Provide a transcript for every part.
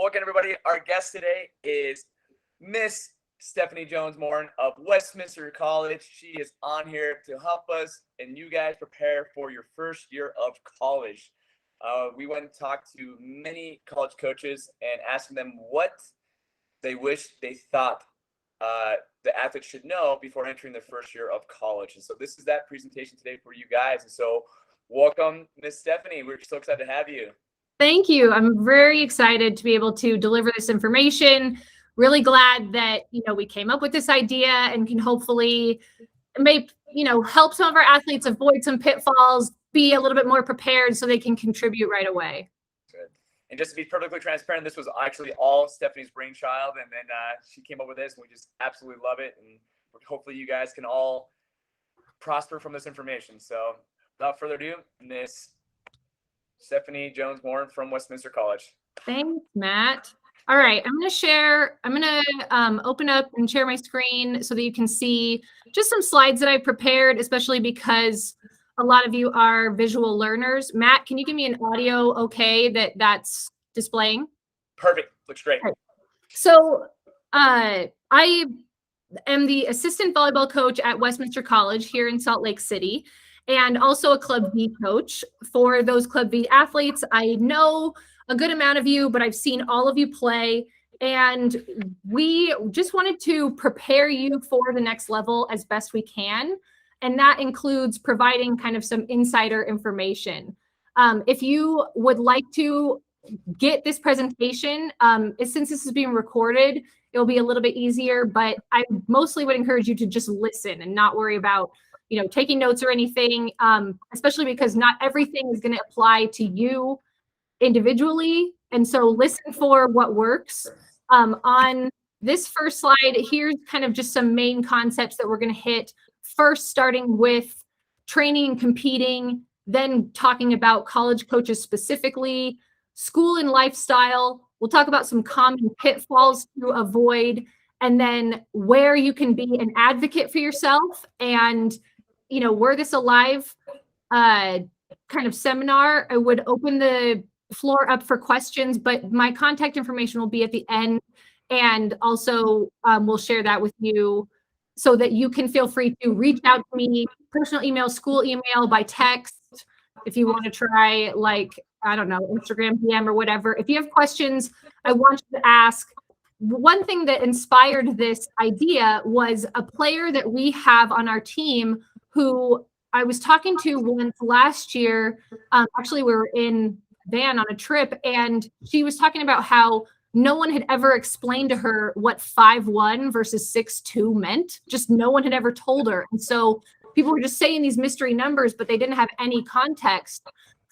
welcome everybody. Our guest today is Miss Stephanie Jones-Morin of Westminster College. She is on here to help us and you guys prepare for your first year of college. We went and talked to many college coaches and asking them what they wish they thought the athletes should know before entering their first year of college. And so this is that presentation today for you guys. And so welcome, Miss Stephanie. We're so excited to have you. Thank you. I'm very excited to be able to deliver this information. Really glad that, we came up with this idea and can hopefully help some of our athletes avoid some pitfalls, be a little bit more prepared so they can contribute right away. Good. And just to be perfectly transparent, this was actually all Stephanie's brainchild, and then she came up with this, and we just absolutely love it. And hopefully you guys can all prosper from this information. So without further ado, Miss Stephanie Jones-Morin from Westminster College. Thanks, Matt. All right, I'm going to open up and share my screen so that you can see just some slides that I prepared, especially because a lot of you are visual learners. Matt, can you give me an audio okay that's displaying? Perfect. Looks great. Okay. So I am the assistant volleyball coach at Westminster College here in Salt Lake City, and also a Club V coach for those Club V athletes. I know a good amount of you, but I've seen all of you play, and we just wanted to prepare you for the next level as best we can. And that includes providing kind of some insider information. If you would like to get this presentation, since this is being recorded, it'll be a little bit easier, but I mostly would encourage you to just listen and not worry about taking notes or anything, especially because not everything is going to apply to you individually. And so listen for what works. On this first slide, here's kind of just some main concepts that we're going to hit. First, starting with training and competing, then talking about college coaches specifically, school and lifestyle. We'll talk about some common pitfalls to avoid, and then where you can be an advocate for yourself. And were this a live kind of seminar, I would open the floor up for questions, but my contact information will be at the end. And also we'll share that with you so that you can feel free to reach out to me, personal email, school email, by text. If you want to try, Instagram DM or whatever. If you have questions, I want you to ask. One thing that inspired this idea was a player that we have on our team who I was talking to once last year. Actually, we were in van on a trip, and she was talking about how no one had ever explained to her what 5'1" versus 6'2" meant. Just no one had ever told her. And so people were just saying these mystery numbers, but they didn't have any context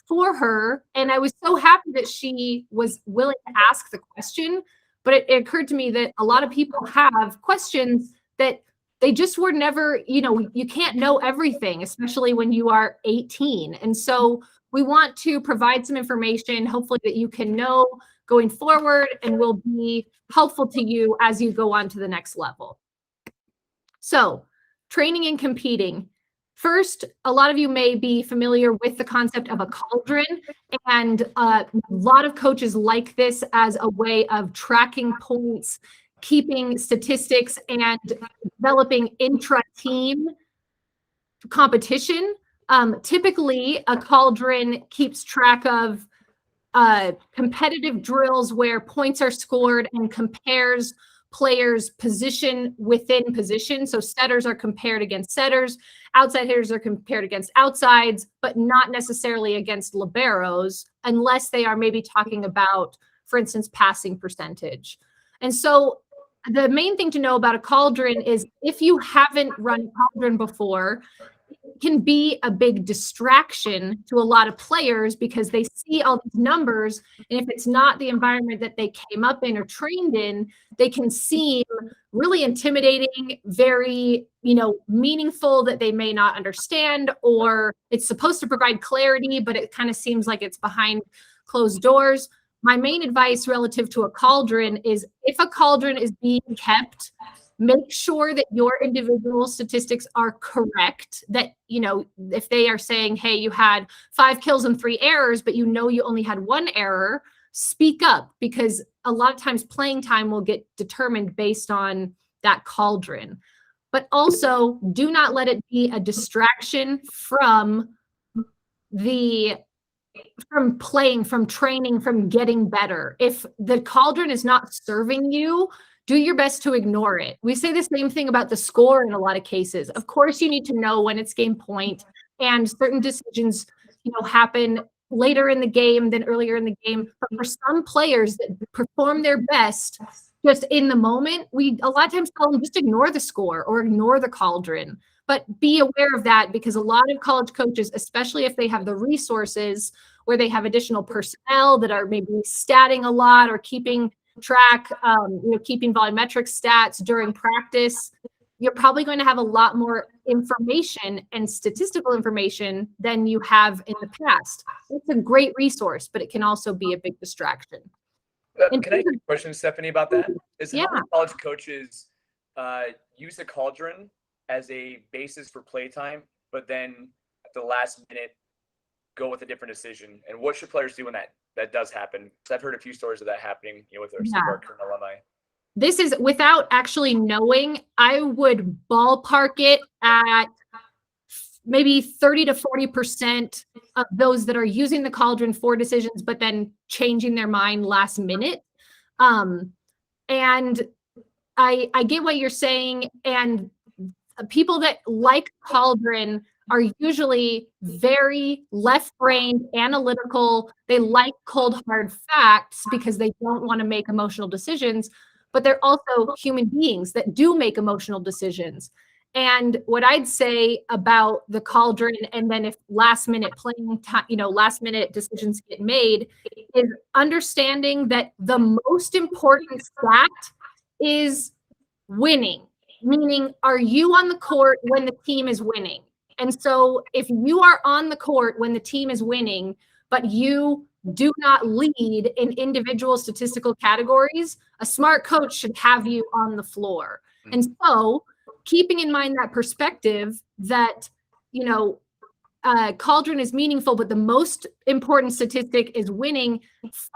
for her. And I was so happy that she was willing to ask the question. But it occurred to me that a lot of people have questions that they just were never, you can't know everything, especially when you are 18. And so we want to provide some information, hopefully, that you can know going forward and will be helpful to you as you go on to the next level. So, training and competing. First, a lot of you may be familiar with the concept of a cauldron, and a lot of coaches like this as a way of tracking points, keeping statistics, and developing intra-team competition. Typically, a cauldron keeps track of competitive drills where points are scored and compares players position within position. So setters are compared against setters, outside hitters are compared against outsides, but not necessarily against liberos, unless they are maybe talking about, for instance, passing percentage. And so the main thing to know about a cauldron is if you haven't run a cauldron before, can be a big distraction to a lot of players because they see all these numbers, and if it's not the environment that they came up in or trained in, they can seem really intimidating, very, meaningful that they may not understand, or it's supposed to provide clarity, but it kind of seems like it's behind closed doors. My main advice relative to a cauldron is if a cauldron is being kept, make sure that your individual statistics are correct, that, if they are saying, hey, you had 5 kills and 3 errors, but you only had 1 error, speak up, because a lot of times playing time will get determined based on that cauldron. But also do not let it be a distraction from playing, from training, from getting better. If the cauldron is not serving you, do your best to ignore it. We say the same thing about the score in a lot of cases. Of course, you need to know when it's game point, and certain decisions, happen later in the game than earlier in the game. But for some players that perform their best just in the moment, we a lot of times tell them just ignore the score or ignore the cauldron. But be aware of that, because a lot of college coaches, especially if they have the resources where they have additional personnel that are maybe statting a lot or keeping track, keeping volumetric stats during practice, you're probably going to have a lot more information and statistical information than you have in the past. It's a great resource, but it can also be a big distraction. Can I ask a question, Stephanie, about that? Yeah. How many college coaches use the cauldron as a basis for playtime, but then at the last minute go with a different decision? And what should players do when that does happen? Because I've heard a few stories of that happening, with our current alumni. This is without actually knowing. I would ballpark it at maybe 30 to 40% of those that are using the cauldron for decisions, but then changing their mind last minute. And I get what you're saying. And people that like cauldron are usually very left-brained, analytical. They like cold, hard facts because they don't want to make emotional decisions, but they're also human beings that do make emotional decisions. And what I'd say about the cauldron, and then if last minute playing time, last minute decisions get made, is understanding that the most important stat is winning. Meaning, are you on the court when the team is winning? And so if you are on the court when the team is winning, but you do not lead in individual statistical categories, a smart coach should have you on the floor. And so keeping in mind that perspective that, cauldron is meaningful, but the most important statistic is winning,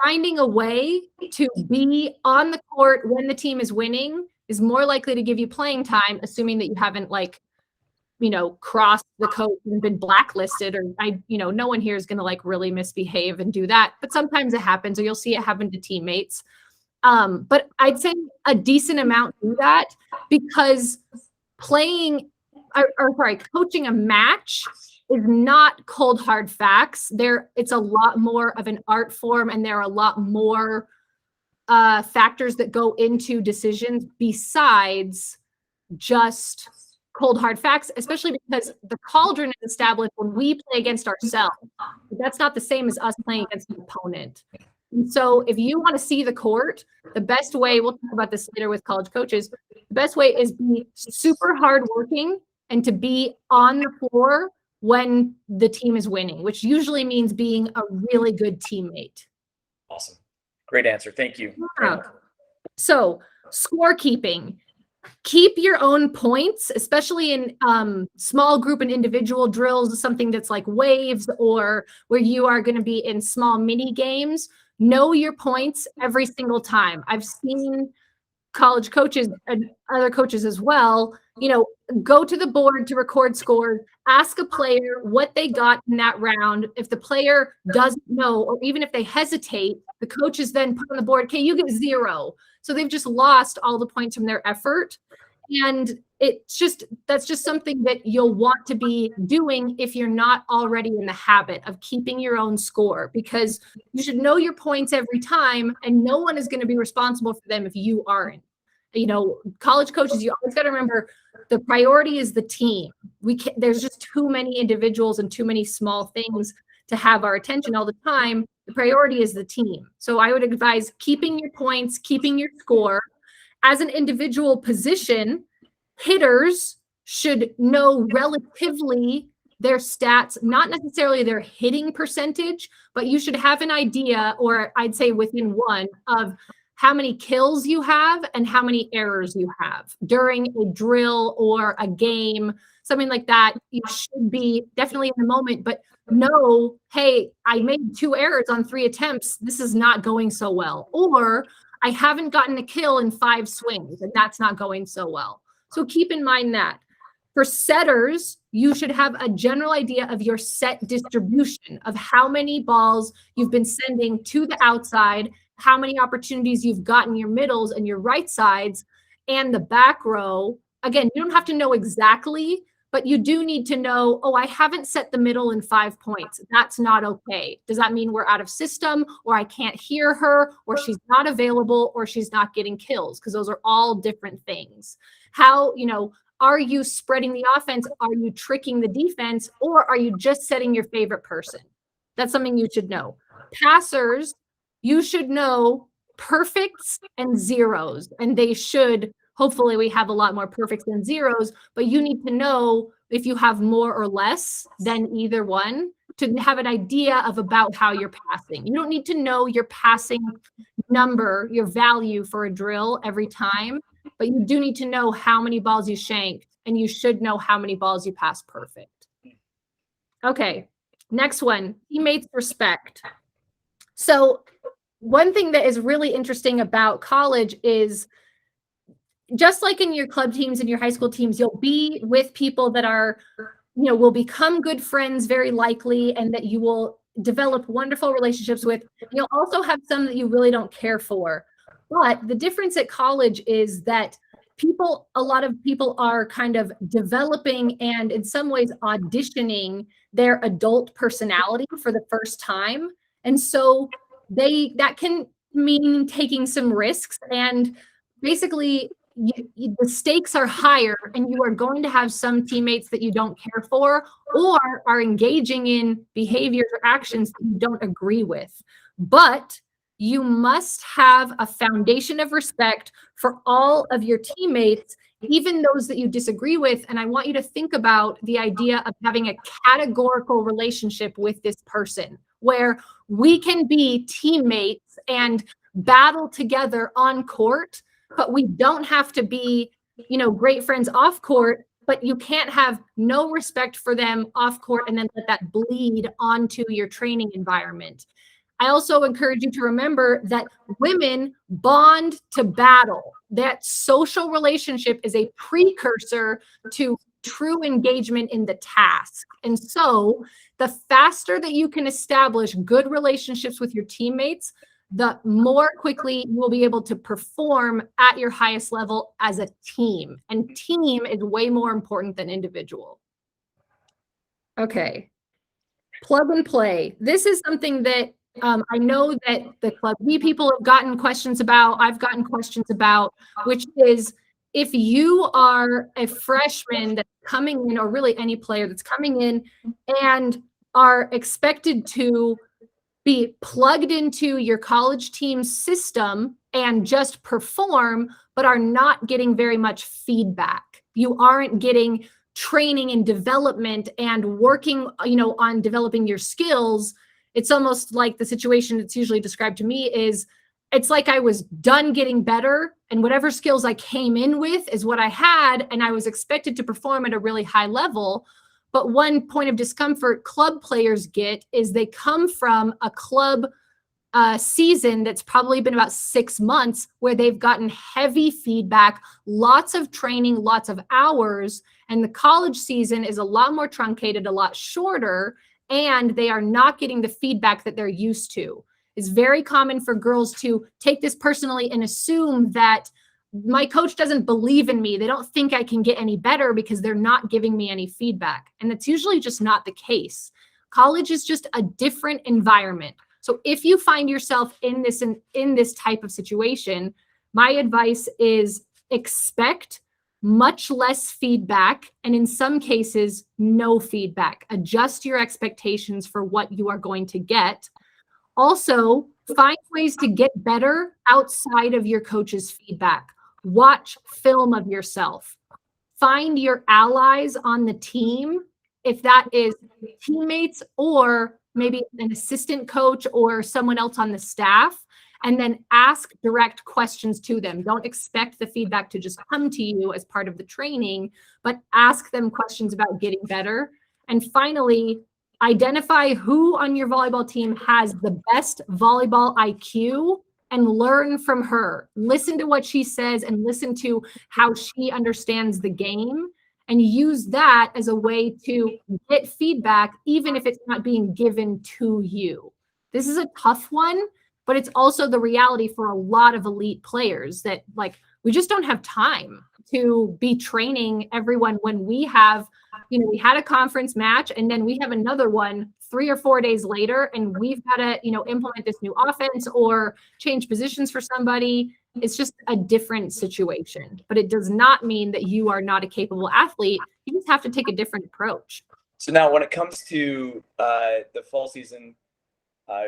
finding a way to be on the court when the team is winning is more likely to give you playing time, assuming that you haven't crossed the coach and been blacklisted, or no one here is going to really misbehave and do that. But sometimes it happens, or you'll see it happen to teammates. But I'd say a decent amount do that, because coaching a match is not cold hard facts. It's a lot more of an art form, and there are a lot more factors that go into decisions besides just cold hard facts, especially because the cauldron is established when we play against ourselves. That's not the same as us playing against an opponent. And so if you want to see the court, the best way, we'll talk about this later with college coaches, the best way is be super hardworking and to be on the floor when the team is winning, which usually means being a really good teammate. Awesome. Great answer. Thank you. Yeah. So scorekeeping. Keep your own points, especially in small group and individual drills, something that's like waves, or where you are going to be in small mini games. Know your points every single time. I've seen college coaches and other coaches as well, go to the board to record scores, ask a player what they got in that round. If the player doesn't know, or even if they hesitate, the coaches then put on the board, okay, you get 0. So they've just lost all the points from their effort. And that's just something that you'll want to be doing if you're not already in the habit of keeping your own score, because you should know your points every time, and no one is going to be responsible for them if you aren't. College coaches, you always got to remember the priority is the team. There's just too many individuals and too many small things to have our attention all the time. The priority is the team. So I would advise keeping your points, keeping your score. As an individual position, hitters should know relatively their stats, not necessarily their hitting percentage, but you should have an idea, or I'd say within one, of how many kills you have and how many errors you have during a drill or a game, something like that. You should be definitely in the moment, but know, hey, I made 2 errors on 3 attempts. This is not going so well. Or I haven't gotten a kill in 5 swings, and that's not going so well. So keep in mind that. For setters, you should have a general idea of your set distribution of how many balls you've been sending to the outside, how many opportunities you've gotten your middles and your right sides, and the back row. Again, you don't have to know exactly, but you do need to know, oh, I haven't set the middle in 5 points. That's not okay. Does that mean we're out of system, or I can't hear her, or she's not available, or she's not getting kills? Because those are all different things. How, are you spreading the offense? Are you tricking the defense? Or are you just setting your favorite person? That's something you should know. Passers, you should know perfects and zeros. And they should, hopefully we have a lot more perfects than zeros, but you need to know if you have more or less than either one to have an idea of about how you're passing. You don't need to know your passing number, your value for a drill every time, but you do need to know how many balls you shanked, and you should know how many balls you pass perfect. Okay, next one, teammates respect. So one thing that is really interesting about college is, just like in your club teams and your high school teams, you'll be with people that are, will become good friends very likely, and that you will develop wonderful relationships with. You'll also have some that you really don't care for. But the difference at college is that a lot of people are kind of developing and in some ways auditioning their adult personality for the first time. And so that can mean taking some risks, and basically the stakes are higher, and you are going to have some teammates that you don't care for, or are engaging in behaviors or actions that you don't agree with. But you must have a foundation of respect for all of your teammates, even those that you disagree with. And I want you to think about the idea of having a categorical relationship with this person, where we can be teammates and battle together on court, but we don't have to be, great friends off court. But you can't have no respect for them off court and then let that bleed onto your training environment. I also encourage you to remember that women bond to battle. That social relationship is a precursor to true engagement in the task. And so the faster that you can establish good relationships with your teammates, the more quickly you will be able to perform at your highest level as a team. And team is way more important than individual. Okay. Plug and play. This is something that I know that the Club B people have gotten questions about, I've gotten questions about, which is, if you are a freshman that's coming in, or really any player that's coming in and are expected to be plugged into your college team's system and just perform, but are not getting very much feedback. You aren't getting training and development and working, on developing your skills. It's almost like the situation that's usually described to me is, it's like I was done getting better, and whatever skills I came in with is what I had, and I was expected to perform at a really high level. But one point of discomfort club players get is they come from a club season that's probably been about 6 months, where they've gotten heavy feedback, lots of training, lots of hours, and the college season is a lot more truncated, a lot shorter, and they are not getting the feedback that they're used to. It's very common for girls to take this personally and assume that my coach doesn't believe in me. They don't think I can get any better because they're not giving me any feedback. And that's usually just not the case. College is just a different environment. So if you find yourself in this type of situation, my advice is expect much less feedback, and in some cases, no feedback. Adjust your expectations for what you are going to get. Also, find ways to get better outside of your coach's feedback. Watch film of yourself. Find your allies on the team, if that is teammates or maybe an assistant coach or someone else on the staff, and then ask direct questions to them. Don't expect the feedback to just come to you as part of the training, but ask them questions about getting better. And finally, identify who on your volleyball team has the best volleyball IQ and learn from her. Listen to what she says and listen to how she understands the game, and use that as a way to get feedback, even if it's not being given to you. This is a tough one, but it's also the reality for a lot of elite players that like we just don't have time to be training everyone when we have, we had a conference match and then we have another one 3 or 4 days later and we've got to, implement this new offense or change positions for somebody. It's just a different situation, but it does not mean that you are not a capable athlete. You just have to take a different approach. So now when it comes to the fall season,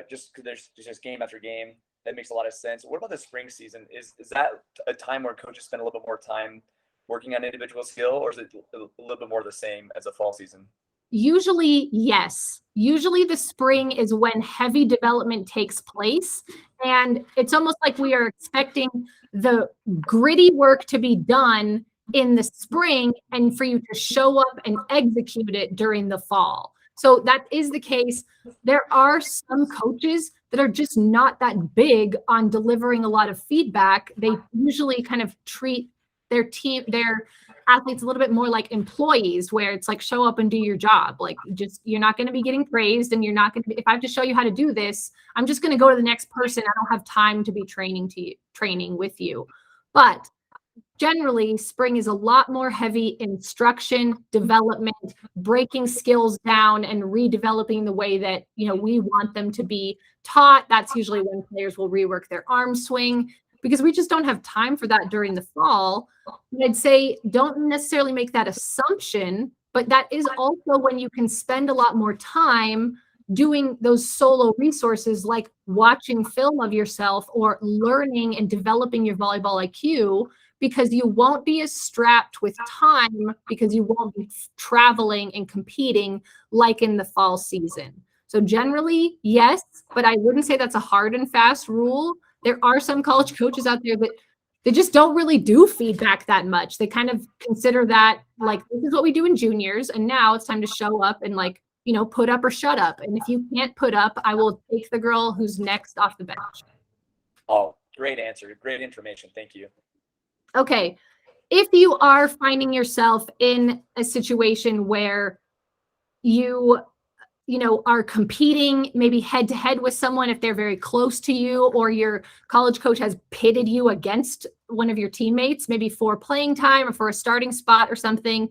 just because there's just game after game, that makes a lot of sense. What about the spring season? Is that a time where coaches spend a little bit more time working on individual skill, or is it a little bit more the same as a fall season? Usually, yes. Usually the spring is when heavy development takes place. And it's almost like we are expecting the gritty work to be done in the spring and for you to show up and execute it during the fall. So that is the case. There are some coaches that are just not that big on delivering a lot of feedback. They usually kind of treat their team, their athletes a little bit more like employees, where it's like, show up and do your job. Like, you're not going to be getting praised, and you're not going to be, if I have to show you how to do this, I'm just going to go to the next person. I don't have time to be training with you. But generally, spring is a lot more heavy instruction, development, breaking skills down and redeveloping the way that, we want them to be taught. That's usually when players will rework their arm swing, because we just don't have time for that during the fall. I'd say don't necessarily make that assumption, but that is also when you can spend a lot more time doing those solo resources like watching film of yourself or learning and developing your volleyball IQ, because you won't be as strapped with time because you won't be traveling and competing like in the fall season. So generally, yes, but I wouldn't say that's a hard and fast rule. There are some college coaches out there that they just don't really do feedback that much. They kind of consider that like, this is what we do in juniors, and now it's time to show up and like, put up or shut up. And if you can't put up, I will take the girl who's next off the bench. Oh, great answer. Great information. Thank you. Okay. If you are finding yourself in a situation where you are competing maybe head to head with someone, if they're very close to you, or your college coach has pitted you against one of your teammates, maybe for playing time or for a starting spot or something.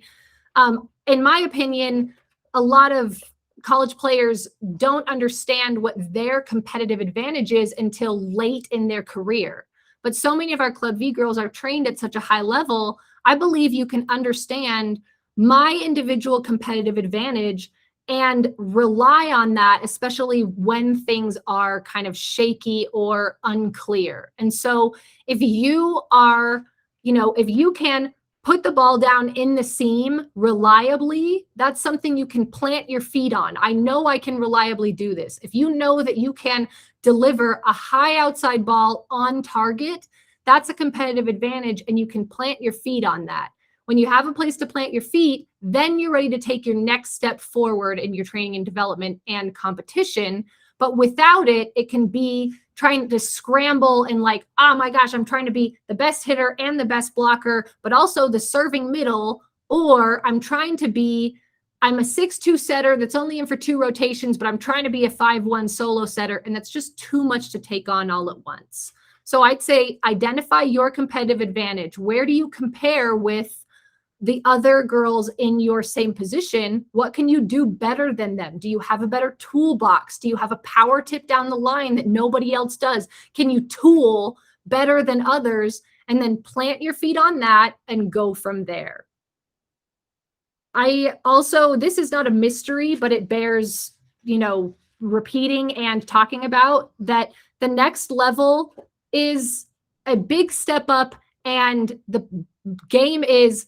In my opinion, a lot of college players don't understand what their competitive advantage is until late in their career. But so many of our Club V girls are trained at such a high level. I believe you can understand my individual competitive advantage and rely on that, especially when things are kind of shaky or unclear. And so if you are, if you can put the ball down in the seam reliably, that's something you can plant your feet on. I know I can reliably do this. If you know that you can deliver a high outside ball on target, that's a competitive advantage, and you can plant your feet on that. When you have a place to plant your feet, then you're ready to take your next step forward in your training and development and competition. But without it, it can be trying to scramble and like, oh my gosh, I'm trying to be the best hitter and the best blocker, but also the serving middle. Or I'm a 6'2" setter that's only in for 2 rotations, but I'm trying to be a 5'1" solo setter. And that's just too much to take on all at once. So I'd say identify your competitive advantage. Where do you compare with the other girls in your same position? What can you do better than them? Do you have a better toolbox? Do you have a power tip down the line that nobody else does? Can you tool better than others? And then plant your feet on that and go from there. This is not a mystery, but it bears, repeating and talking about, that the next level is a big step up, and the game is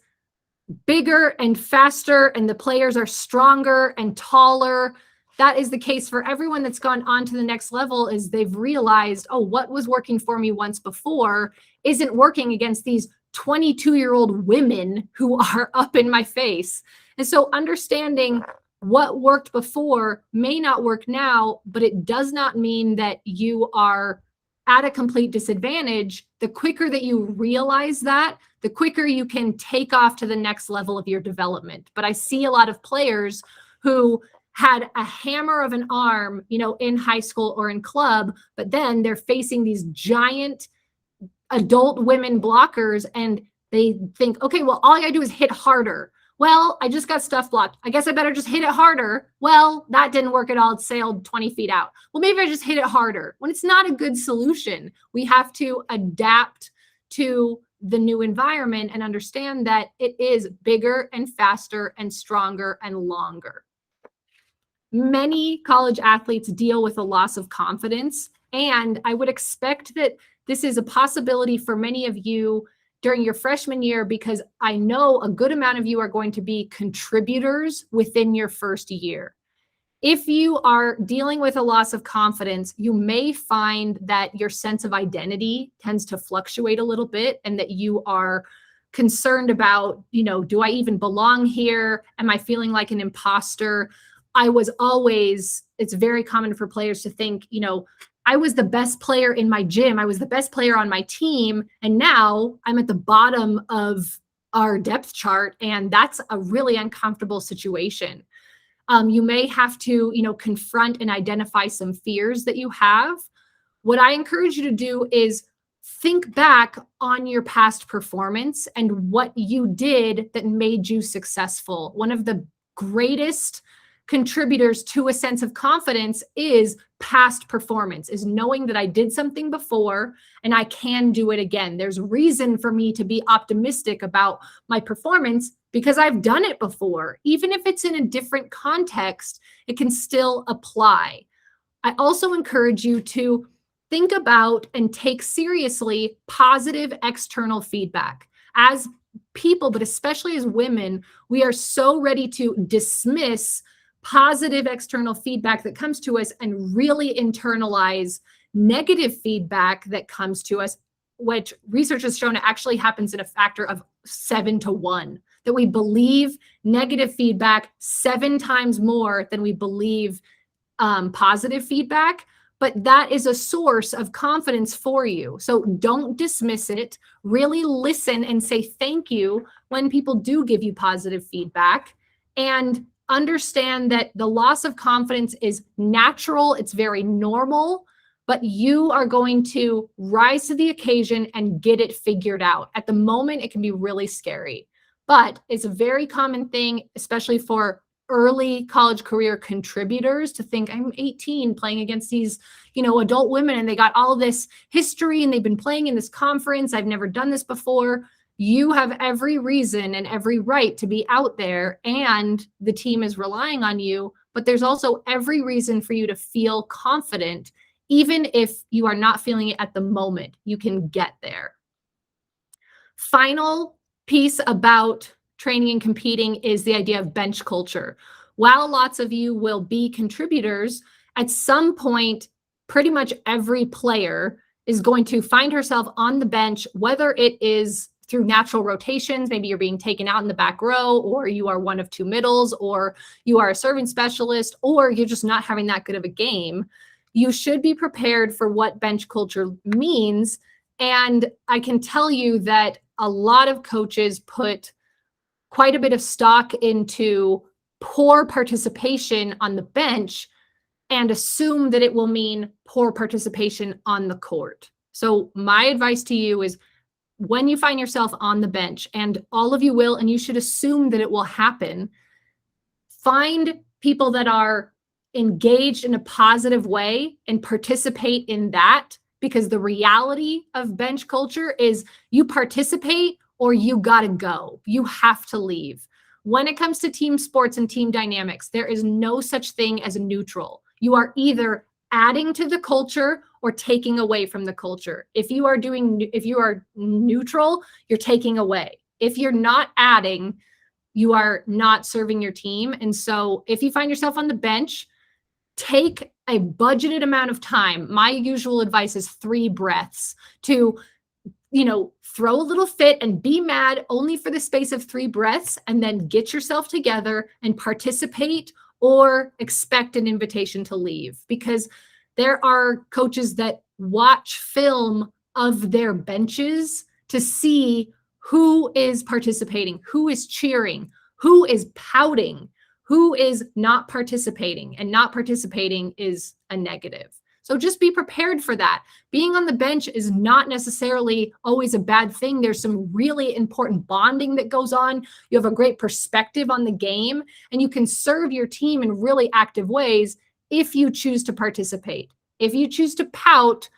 bigger and faster, and the players are stronger and taller. That is the case for everyone that's gone on to the next level, is they've realized, oh, what was working for me once before isn't working against these 22-year-old women who are up in my face. And so understanding what worked before may not work now, but it does not mean that you are at a complete disadvantage, the quicker that you realize that, the quicker you can take off to the next level of your development. But I see a lot of players who had a hammer of an arm, in high school or in club, but then they're facing these giant adult women blockers and they think, okay, well, all I gotta do is hit harder. Well, I just got stuff blocked. I guess I better just hit it harder. Well, that didn't work at all. It sailed 20 feet out. Well, maybe I just hit it harder. When it's not a good solution, we have to adapt to the new environment and understand that it is bigger and faster and stronger and longer. Many college athletes deal with a loss of confidence, and I would expect that this is a possibility for many of you during your freshman year, because I know a good amount of you are going to be contributors within your first year. If you are dealing with a loss of confidence, you may find that your sense of identity tends to fluctuate a little bit and that you are concerned about, do I even belong here? Am I feeling like an imposter? It's very common for players to think, I was the best player in my gym. I was the best player on my team. And now I'm at the bottom of our depth chart. And that's a really uncomfortable situation. You may have to, confront and identify some fears that you have. What I encourage you to do is think back on your past performance and what you did that made you successful. One of the greatest contributors to a sense of confidence is past performance, is knowing that I did something before and I can do it again. There's reason for me to be optimistic about my performance because I've done it before. Even if it's in a different context, it can still apply. I also encourage you to think about and take seriously positive external feedback. As people, but especially as women, we are so ready to dismiss positive external feedback that comes to us and really internalize negative feedback that comes to us, which research has shown actually happens in a factor of 7 to 1, that we believe negative feedback 7 times more than we believe positive feedback. But that is a source of confidence for you. So don't dismiss it. Really listen and say thank you when people do give you positive feedback, and understand that the loss of confidence is natural. It's very normal, but you are going to rise to the occasion and get it figured out. At the moment, it can be really scary, but it's a very common thing, especially for early college career contributors, to think I'm 18 playing against these, adult women, and they got all this history and they've been playing in this conference. I've never done this before. You have every reason and every right to be out there, and the team is relying on you, but there's also every reason for you to feel confident, even if you are not feeling it at the moment. You can get there. Final piece about training and competing is the idea of bench culture. While lots of you will be contributors, at some point, pretty much every player is going to find herself on the bench, whether it is through natural rotations, maybe you're being taken out in the back row, or you are one of 2 middles, or you are a serving specialist, or you're just not having that good of a game. You should be prepared for what bench culture means. And I can tell you that a lot of coaches put quite a bit of stock into poor participation on the bench and assume that it will mean poor participation on the court. So my advice to you is, when you find yourself on the bench, and all of you will, and you should assume that it will happen, find people that are engaged in a positive way and participate in that, because the reality of bench culture is you participate or you gotta go. You have to leave. When it comes to team sports and team dynamics, there is no such thing as a neutral. You are either adding to the culture or taking away from the culture. If you are neutral, you're taking away. If you're not adding, you are not serving your team. And so if you find yourself on the bench, take a budgeted amount of time. My usual advice is 3 breaths to, throw a little fit and be mad only for the space of 3 breaths, and then get yourself together and participate or expect an invitation to leave. Because there are coaches that watch film of their benches to see who is participating, who is cheering, who is pouting, who is not participating, and not participating is a negative. So just be prepared for that. Being on the bench is not necessarily always a bad thing. There's some really important bonding that goes on. You have a great perspective on the game, and you can serve your team in really active ways if you choose to participate. If you choose to pout,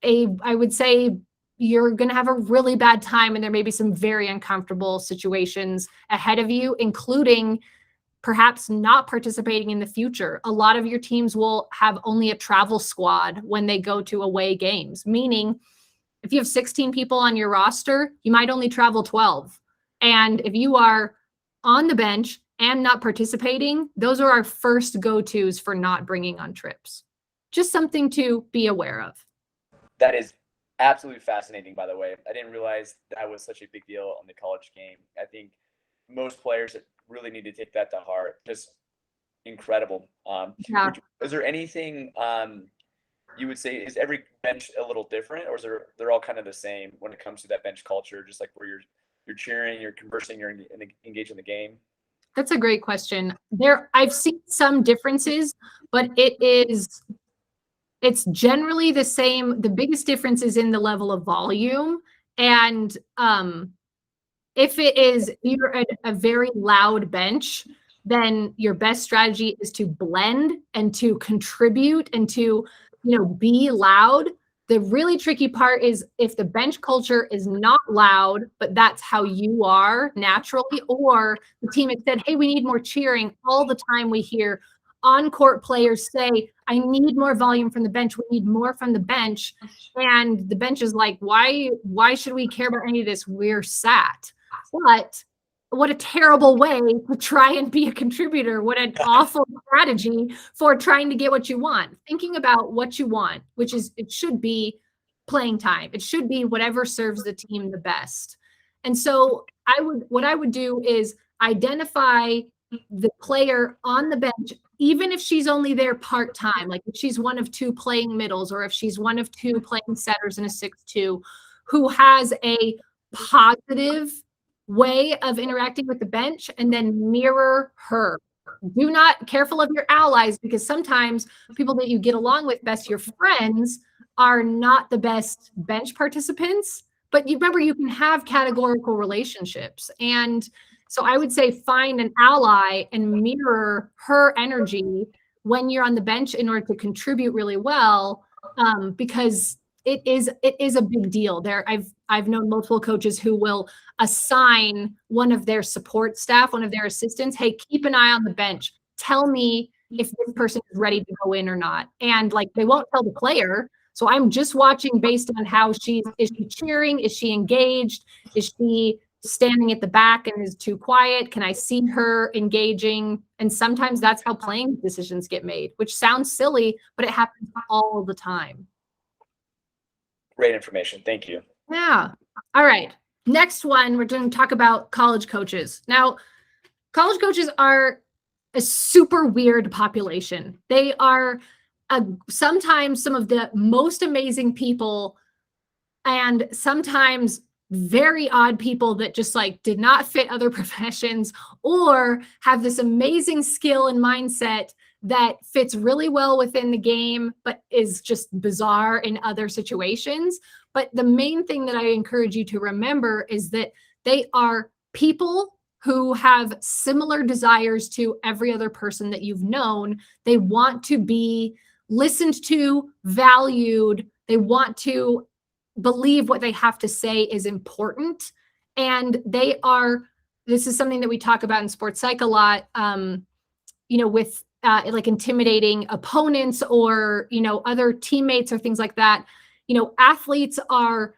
I would say you're going to have a really bad time, and there may be some very uncomfortable situations ahead of you, including perhaps not participating in the future. A lot of your teams will have only a travel squad when they go to away games, meaning if you have 16 people on your roster, you might only travel 12. And if you are on the bench and not participating, those are our first go-tos for not bringing on trips. Just something to be aware of. That is absolutely fascinating, by the way. I didn't realize that was such a big deal on the college game. I think most players really need to take that to heart. Just incredible. Yeah. Is there anything you would say, is every bench a little different, or is they're all kind of the same when it comes to that bench culture, just like where you're cheering, you're conversing, you're engaged in the game? That's a great question. I've seen some differences, but it's generally the same. The biggest difference is in the level of volume. And if you're at a very loud bench, then your best strategy is to blend and to contribute and to, be loud. The really tricky part is if the bench culture is not loud, but that's how you are naturally, or the team has said, hey, we need more cheering. All the time we hear on-court players say, I need more volume from the bench. We need more from the bench. And the bench is like, why should we care about any of this? We're sat. But what a terrible way to try and be a contributor. What an awful strategy for trying to get what you want. Thinking about what you want, which is, it should be playing time. It should be whatever serves the team the best. And so what I would do is identify the player on the bench, even if she's only there part-time, like if she's one of two playing middles, or if she's one of two playing setters in a 6-2, who has a positive way of interacting with the bench, and then mirror her. Do not, careful of your allies, because sometimes people that you get along with best, your friends, are not the best bench participants. But you remember, you can have categorical relationships. And so I would say find an ally and mirror her energy when you're on the bench in order to contribute really well, because it is a big deal. I've known multiple coaches who will assign one of their support staff, one of their assistants, hey, keep an eye on the bench. Tell me if this person is ready to go in or not. And like, they won't tell the player. So I'm just watching based on how is she cheering? Is she engaged? Is she standing at the back and is too quiet? Can I see her engaging? And sometimes that's how playing decisions get made, which sounds silly, but it happens all the time. Great information. Thank you. Yeah. All right. Next one, we're going to talk about college coaches. Now, college coaches are a super weird population. They are sometimes some of the most amazing people, and sometimes very odd people that just like did not fit other professions, or have this amazing skill and mindset that fits really well within the game, but is just bizarre in other situations. But the main thing that I encourage you to remember is that they are people who have similar desires to every other person that you've known. They want to be listened to, valued. They want to believe what they have to say is important. And this is something that we talk about in sports psych a lot, with like intimidating opponents or, other teammates or things like that. Athletes are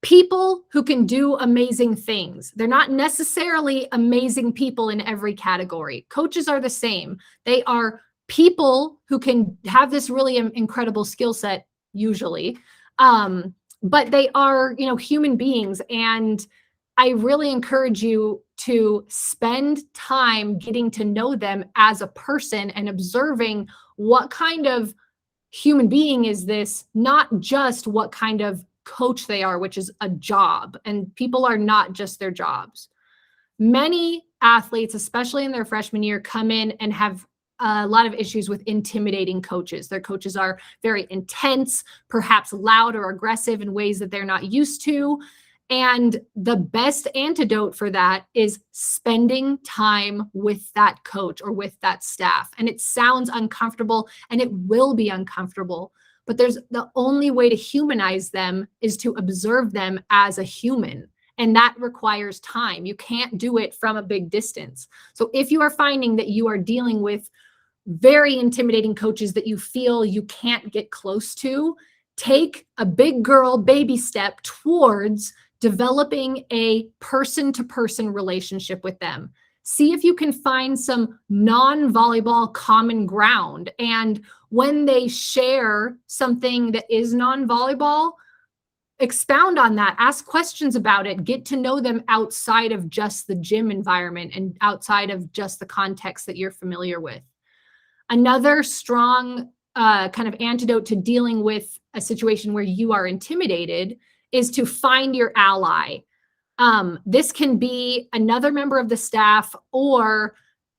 people who can do amazing things. They're not necessarily amazing people in every category. Coaches are the same. They are people who can have this really incredible skill set usually. But they are, human beings. And I really encourage you to spend time getting to know them as a person and observing what kind of human being is this, not just what kind of coach they are, which is a job. And people are not just their jobs. Many athletes, especially in their freshman year, come in and have a lot of issues with intimidating coaches. Their coaches are very intense, perhaps loud or aggressive in ways that they're not used to. And the best antidote for that is spending time with that coach or with that staff. And it sounds uncomfortable, and it will be uncomfortable, but the only way to humanize them is to observe them as a human. And that requires time. You can't do it from a big distance. So if you are finding that you are dealing with very intimidating coaches that you feel you can't get close to, take a big girl baby step towards developing a person-to-person relationship with them. See if you can find some non-volleyball common ground. And when they share something that is non-volleyball, expound on that, ask questions about it, get to know them outside of just the gym environment and outside of just the context that you're familiar with. Another strong kind of antidote to dealing with a situation where you are intimidated is to find your ally. This can be another member of the staff, or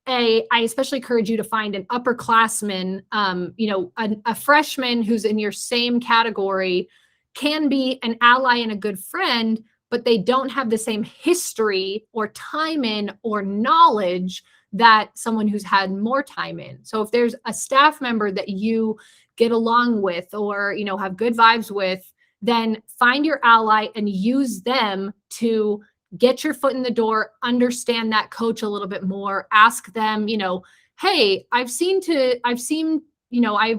I especially encourage you to find an upperclassman, a freshman who's in your same category can be an ally and a good friend, but they don't have the same history or time in or knowledge that someone who's had more time in. So if there's a staff member that you get along with or, have good vibes with, then find your ally and use them to get your foot in the door, understand that coach a little bit more, ask them, hey, I've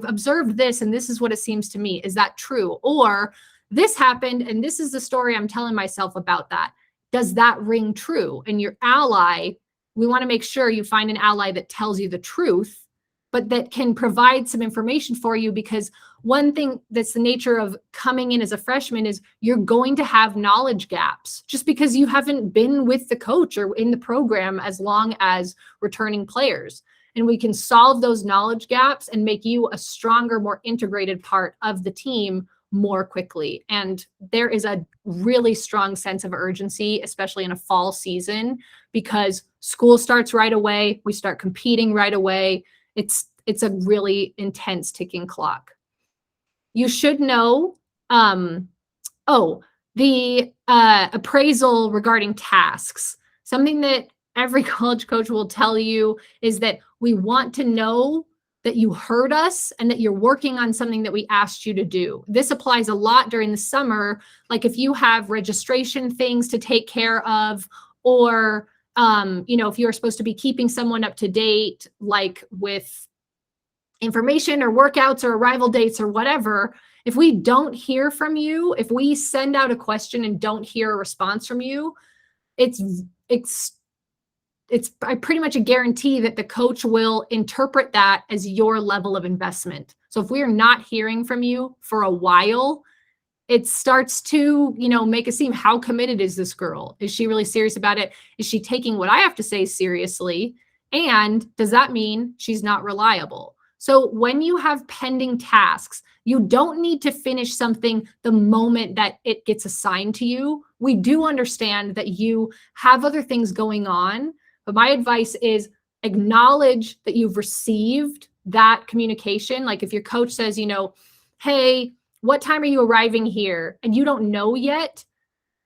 observed this and this is what it seems to me. Is that true? Or this happened and this is the story I'm telling myself about that. Does that ring true? And your ally, we want to make sure you find an ally that tells you the truth, but that can provide some information for you, because one thing that's the nature of coming in as a freshman is you're going to have knowledge gaps just because you haven't been with the coach or in the program as long as returning players. And we can solve those knowledge gaps and make you a stronger, more integrated part of the team more quickly. And there is a really strong sense of urgency, especially in a fall season, because school starts right away. We start competing right away. It's a really intense ticking clock. You should know, the appraisal regarding tasks. Something that every college coach will tell you is that we want to know that you heard us and that you're working on something that we asked you to do. This applies a lot during the summer. Like if you have registration things to take care of, or if you're supposed to be keeping someone up to date, like with information or workouts or arrival dates or whatever, if we don't hear from you, if we send out a question and don't hear a response from you, it's pretty much a guarantee that the coach will interpret that as your level of investment. So if we are not hearing from you for a while, it starts to, make it seem, how committed is this girl? Is she really serious about it? Is she taking what I have to say seriously? And does that mean she's not reliable? So when you have pending tasks, you don't need to finish something the moment that it gets assigned to you. We do understand that you have other things going on, but my advice is acknowledge that you've received that communication. Like if your coach says, hey, what time are you arriving here? And you don't know yet,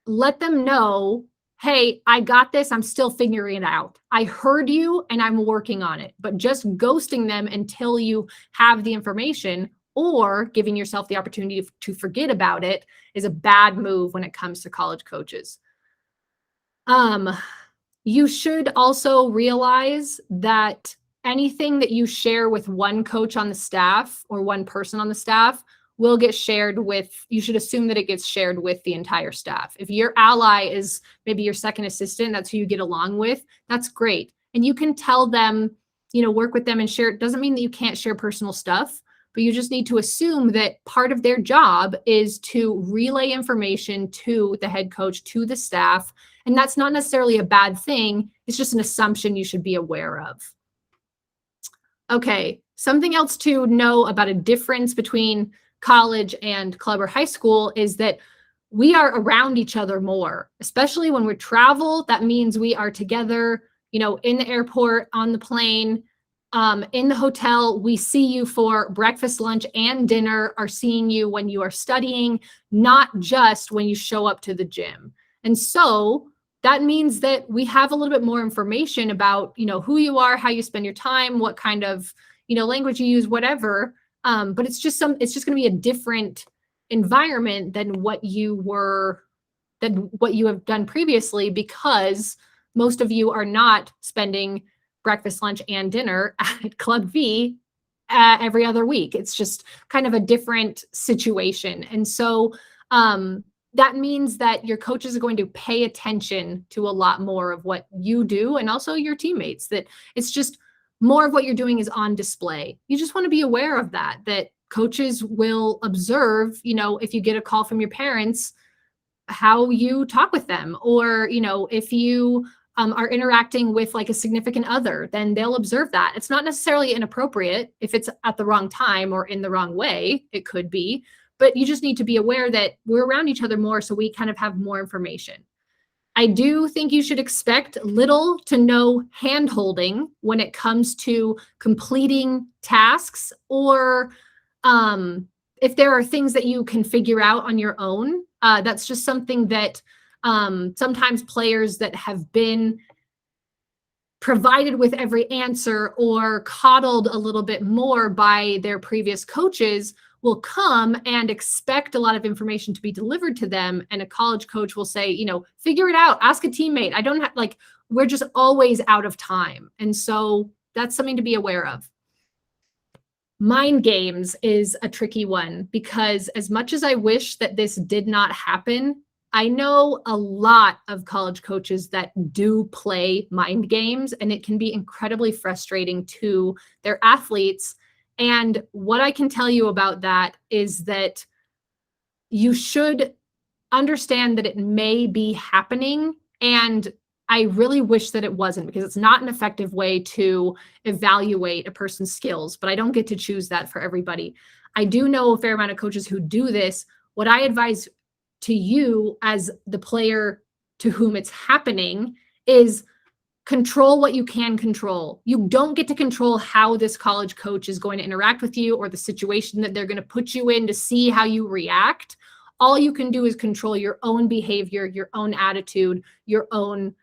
let them know, hey, I got this. I'm still figuring it out. I heard you and I'm working on it. But just ghosting them until you have the information or giving yourself the opportunity to forget about it is a bad move when it comes to college coaches. You should also realize that anything that you share with one coach on the staff or one person on the staff will get shared with, you should assume that it gets shared with the entire staff. If your ally is maybe your second assistant, that's who you get along with, that's great. And you can tell them, work with them and share. It doesn't mean that you can't share personal stuff, but you just need to assume that part of their job is to relay information to the head coach, to the staff. And that's not necessarily a bad thing. It's just an assumption you should be aware of. Okay, Something else to know about a difference between college and club or high school is that we are around each other more, especially when we travel. That means we are together, in the airport, on the plane, in the hotel. We see you for breakfast, lunch, and dinner, are seeing you when you are studying, not just when you show up to the gym. And so that means that we have a little bit more information about, who you are, how you spend your time, what kind of, language you use, whatever. But it's just going to be a different environment than what you have done previously, because most of you are not spending breakfast, lunch, and dinner at Club V every other week. It's just kind of a different situation. And so that means that your coaches are going to pay attention to a lot more of what you do, and also your teammates, that it's just more of what you're doing is on display. You just want to be aware of that coaches will observe, if you get a call from your parents, how you talk with them, or, if you are interacting with like a significant other, then they'll observe that. It's not necessarily inappropriate if it's at the wrong time or in the wrong way. It could be, but you just need to be aware that we're around each other more, so we kind of have more information. I do think you should expect little to no hand-holding when it comes to completing tasks, or if there are things that you can figure out on your own. That's just something that sometimes players that have been provided with every answer or coddled a little bit more by their previous coaches will come and expect a lot of information to be delivered to them. And a college coach will say, figure it out, ask a teammate. I don't have, we're just always out of time. And so that's something to be aware of. Mind games is a tricky one, because as much as I wish that this did not happen, I know a lot of college coaches that do play mind games, and it can be incredibly frustrating to their athletes. And what I can tell you about that is that you should understand that it may be happening. And I really wish that it wasn't, because it's not an effective way to evaluate a person's skills, but I don't get to choose that for everybody. I do know a fair amount of coaches who do this. What I advise to you as the player to whom it's happening is control what you can control. You don't get to control how this college coach is going to interact with you, or the situation that they're going to put you in to see how you react. All you can do is control your own behavior, your own attitude, your own,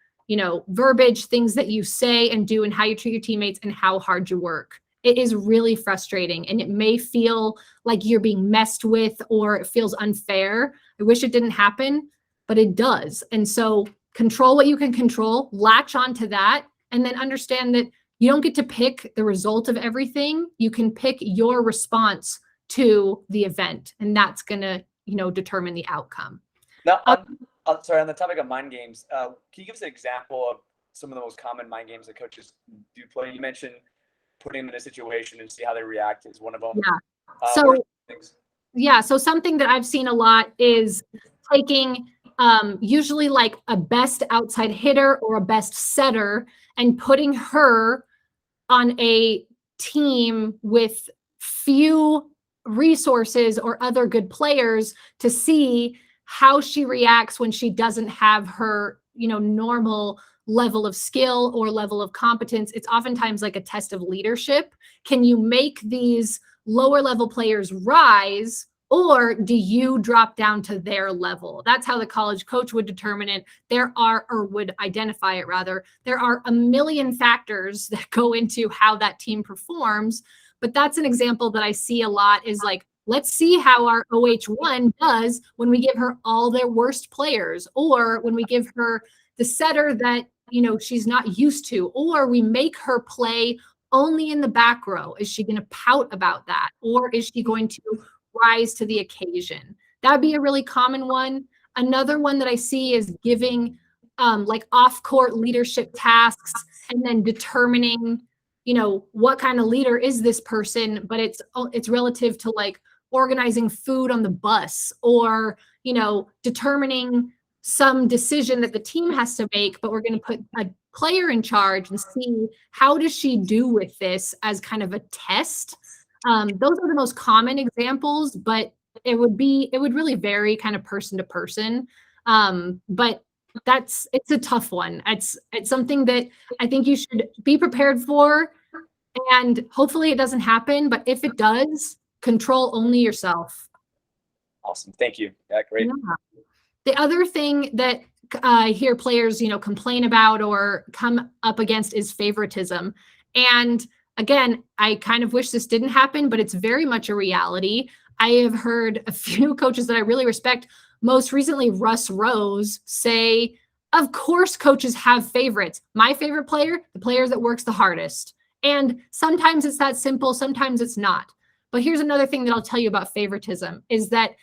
verbiage, things that you say and do, and how you treat your teammates and how hard you work. It is really frustrating, and it may feel like you're being messed with, or it feels unfair. I wish it didn't happen, but it does. And so control what you can control, latch onto that, and then understand that you don't get to pick the result of everything. You can pick your response to the event, and that's going to, determine the outcome. Now, sorry, on the topic of mind games, can you give us an example of some of the most common mind games that coaches do play? You mentioned putting them in a situation and see how they react is one of them. Yeah. So something that I've seen a lot is taking usually like a best outside hitter or a best setter and putting her on a team with few resources or other good players to see how she reacts when she doesn't have her, normal level of skill or level of competence. It's oftentimes like a test of leadership. Can you make these lower level players rise, or do you drop down to their level? That's how the college coach would determine it. Would identify it rather. There are a million factors that go into how that team performs, but that's an example that I see a lot is like, let's see how our OH1 does when we give her all their worst players, or when we give her the setter that, she's not used to, or we make her play only in the back row. Is she going to pout about that? Or is she going to rise to the occasion? That'd be a really common one. Another one that I see is giving like off-court leadership tasks and then determining, what kind of leader is this person, but it's relative to like organizing food on the bus, or, determining some decision that the team has to make, but we're going to put a player in charge and see how does she do with this as kind of a test. Those are the most common examples, but it would really vary kind of person to person. But it's a tough one. It's something that I think you should be prepared for, and hopefully it doesn't happen. But if it does, control only yourself. Awesome. Thank you. Yeah, great. Yeah. The other thing that I hear players, complain about or come up against is favoritism. And again, I kind of wish this didn't happen, but it's very much a reality. I have heard a few coaches that I really respect, most recently Russ Rose, say, of course coaches have favorites. My favorite player, the player that works the hardest. And sometimes it's that simple, sometimes it's not. But here's another thing that I'll tell you about favoritism is that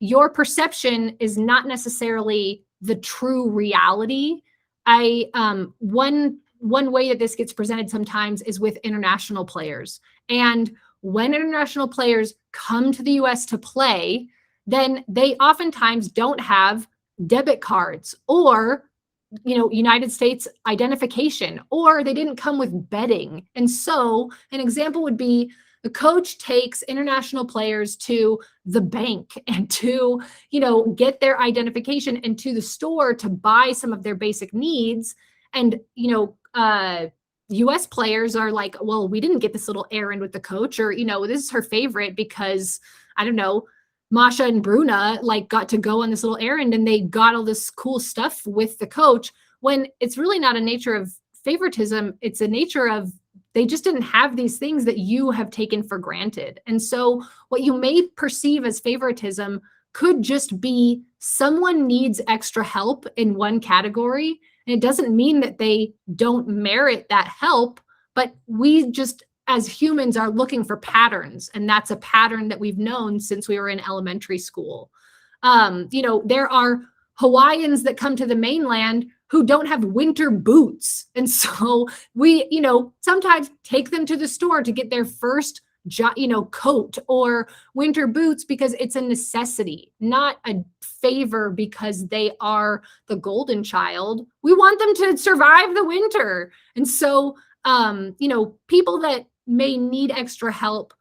your perception is not necessarily the true reality. One way that this gets presented sometimes is with international players. And when international players come to the US to play, then they oftentimes don't have debit cards or United States identification, or they didn't come with betting. And so an example would be the coach takes international players to the bank and to, get their identification, and to the store to buy some of their basic needs. And, US players are like, well, we didn't get this little errand with the coach, or, this is her favorite because, I don't know, Masha and Bruna got to go on this little errand and they got all this cool stuff with the coach, when it's really not a nature of favoritism. It's a nature of they just didn't have these things that you have taken for granted. And so what you may perceive as favoritism could just be someone needs extra help in one category. And it doesn't mean that they don't merit that help, but we just, as humans, are looking for patterns. And that's a pattern that we've known since we were in elementary school. There are Hawaiians that come to the mainland who don't have winter boots. And so we, sometimes take them to the store to get their first, coat or winter boots because it's a necessity, not a favor because they are the golden child. We want them to survive the winter. And so, people that may need extra help,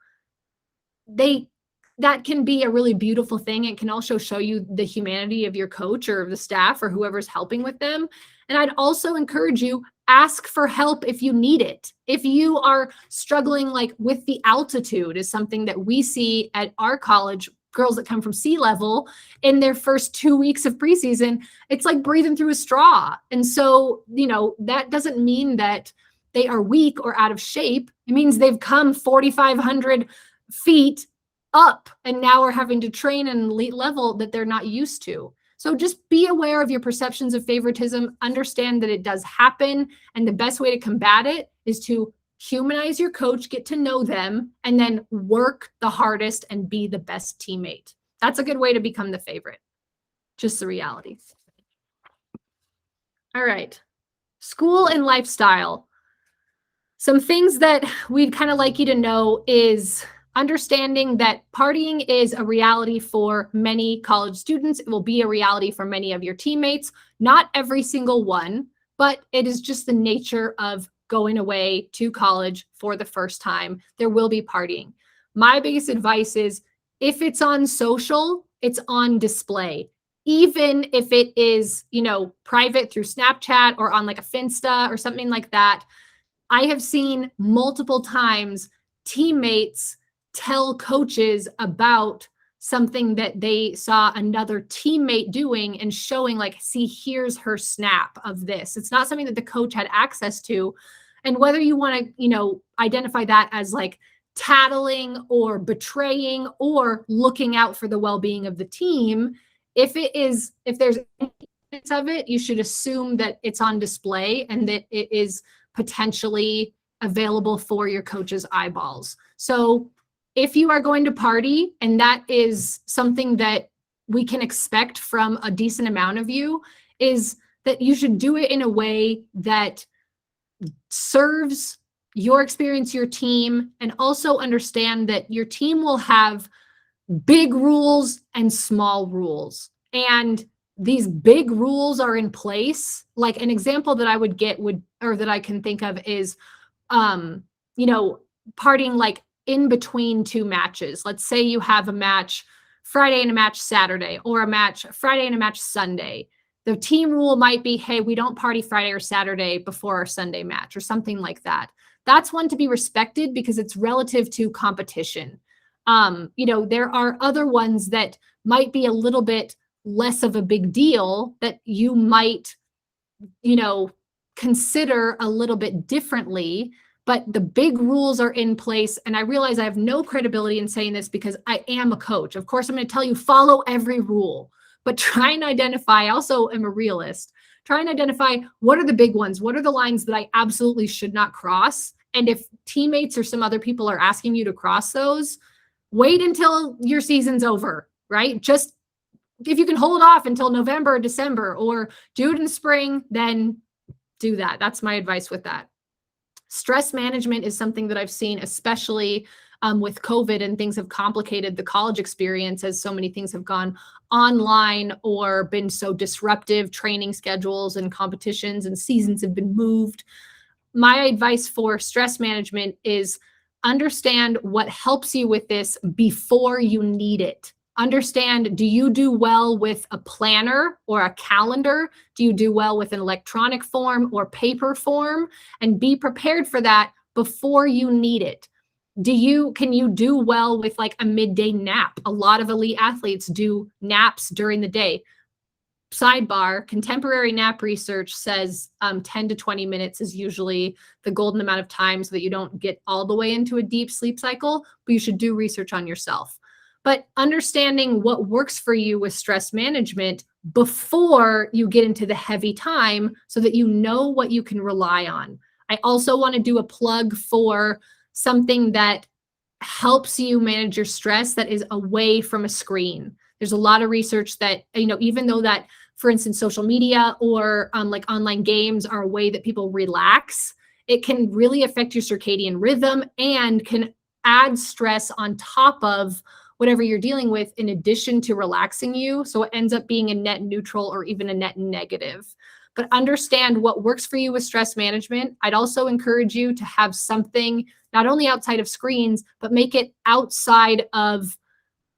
that can be a really beautiful thing. It can also show you the humanity of your coach or the staff or whoever's helping with them. And I'd also encourage you, ask for help if you need it. If you are struggling with the altitude, is something that we see at our college, girls that come from sea level in their first 2 weeks of preseason, it's like breathing through a straw. And so, that doesn't mean that they are weak or out of shape. It means they've come 4,500 feet up and now are having to train at an elite level that they're not used to. So just be aware of your perceptions of favoritism, understand that it does happen. And the best way to combat it is to humanize your coach, get to know them, and then work the hardest and be the best teammate. That's a good way to become the favorite. Just the reality. All right. School and lifestyle. Some things that we'd kind of like you to know is understanding that partying is a reality for many college students. It will be a reality for many of your teammates. Not every single one, but it is just the nature of going away to college for the first time. There will be partying. My biggest advice is if it's on social, it's on display. Even if it is, private through Snapchat or on a Finsta or something like that. I have seen multiple times teammates tell coaches about something that they saw another teammate doing and showing see, here's her snap of this. It's not something that the coach had access to. And whether you want to, identify that as tattling or betraying or looking out for the well-being of the team, if there's evidence of it, you should assume that it's on display and that it is potentially available for your coach's eyeballs. So if you are going to party, and that is something that we can expect from a decent amount of you, is that you should do it in a way that serves your experience, your team, and also understand that your team will have big rules and small rules. And these big rules are in place. Like an example that I would get that I can think of is, partying like in between two matches. Let's say you have a match Friday and a match Saturday, or a match Friday and a match Sunday. The team rule might be, hey, we don't party Friday or Saturday before our Sunday match, or something like that. That's one to be respected because it's relative to competition. There are other ones that might be a little bit less of a big deal that you might, consider a little bit differently, but the big rules are in place. And I realize I have no credibility in saying this because I am a coach. Of course, I'm going to tell you, follow every rule, but try and identify, I also am a realist, try and identify what are the big ones? What are the lines that I absolutely should not cross? And if teammates or some other people are asking you to cross those, wait until your season's over, right? Just if you can hold off until November or December, or do it in spring, then do that. That's my advice with that. Stress management is something that I've seen, especially with COVID, and things have complicated the college experience as so many things have gone online or been so disruptive. Training schedules and competitions and seasons have been moved. My advice for stress management is understand what helps you with this before you need it. Understand, do you do well with a planner or a calendar? Do you do well with an electronic form or paper form? And be prepared for that before you need it. Can you do well with like a midday nap? A lot of elite athletes do naps during the day. Sidebar, contemporary nap research says 10 to 20 minutes is usually the golden amount of time so that you don't get all the way into a deep sleep cycle, but you should do research on yourself. But understanding what works for you with stress management before you get into the heavy time so that you know what you can rely on. I also want to do a plug for something that helps you manage your stress that is away from a screen. There's a lot of research that, even though that, for instance, social media or like online games are a way that people relax, it can really affect your circadian rhythm and can add stress on top of whatever you're dealing with in addition to relaxing you. So it ends up being a net neutral or even a net negative. But understand what works for you with stress management. I'd also encourage you to have something not only outside of screens, but make it outside of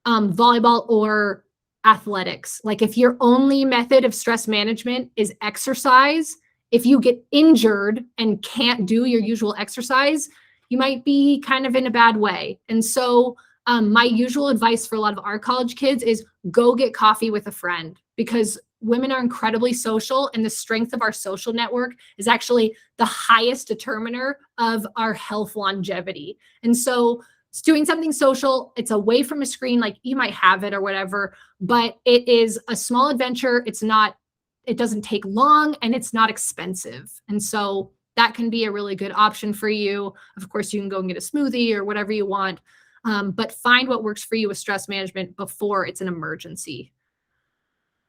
volleyball or athletics. Like if your only method of stress management is exercise, if you get injured and can't do your usual exercise, you might be kind of in a bad way. And so my usual advice for a lot of our college kids is go get coffee with a friend, because women are incredibly social, and the strength of our social network is actually the highest determiner of our health longevity. And so it's doing something social. It's away from a screen, like you might have it or whatever, but it is a small adventure. It doesn't take long, and it's not expensive. And so that can be a really good option for you. Of course, you can go and get a smoothie or whatever you want. But find what works for you with stress management before it's an emergency.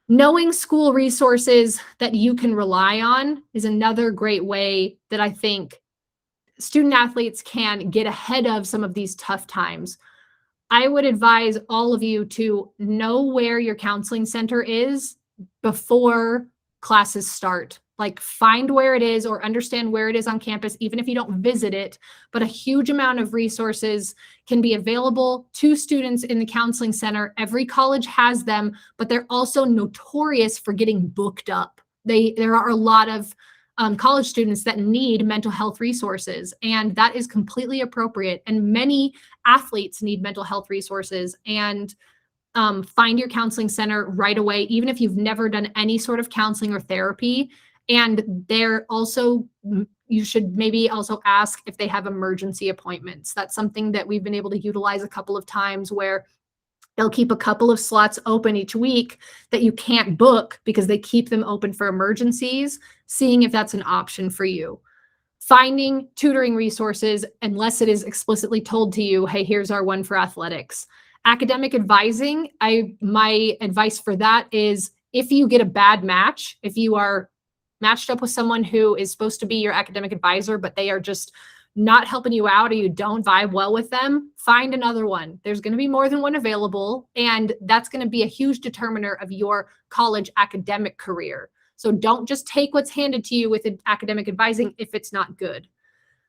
Knowing school resources that you can rely on is another great way that I think student athletes can get ahead of some of these tough times. I would advise all of you to know where your counseling center is before classes start. Like find where it is or understand where it is on campus, even if you don't visit it. But a huge amount of resources can be available to students in the counseling center. Every college has them, but they're also notorious for getting booked up. There are a lot of college students that need mental health resources, and that is completely appropriate. And many athletes need mental health resources, and find your counseling center right away, even if you've never done any sort of counseling or therapy. And you should maybe also ask if they have emergency appointments. That's something that we've been able to utilize a couple of times, where they'll keep a couple of slots open each week that you can't book because they keep them open for emergencies, seeing if that's an option for you. Finding tutoring resources, unless it is explicitly told to you, hey, here's our one for athletics. Academic advising, my advice for that is, if you get a bad match, if you are matched up with someone who is supposed to be your academic advisor, but they are just not helping you out or you don't vibe well with them, find another one. There's going to be more than one available, and that's going to be a huge determiner of your college academic career. So don't just take what's handed to you with academic advising if it's not good.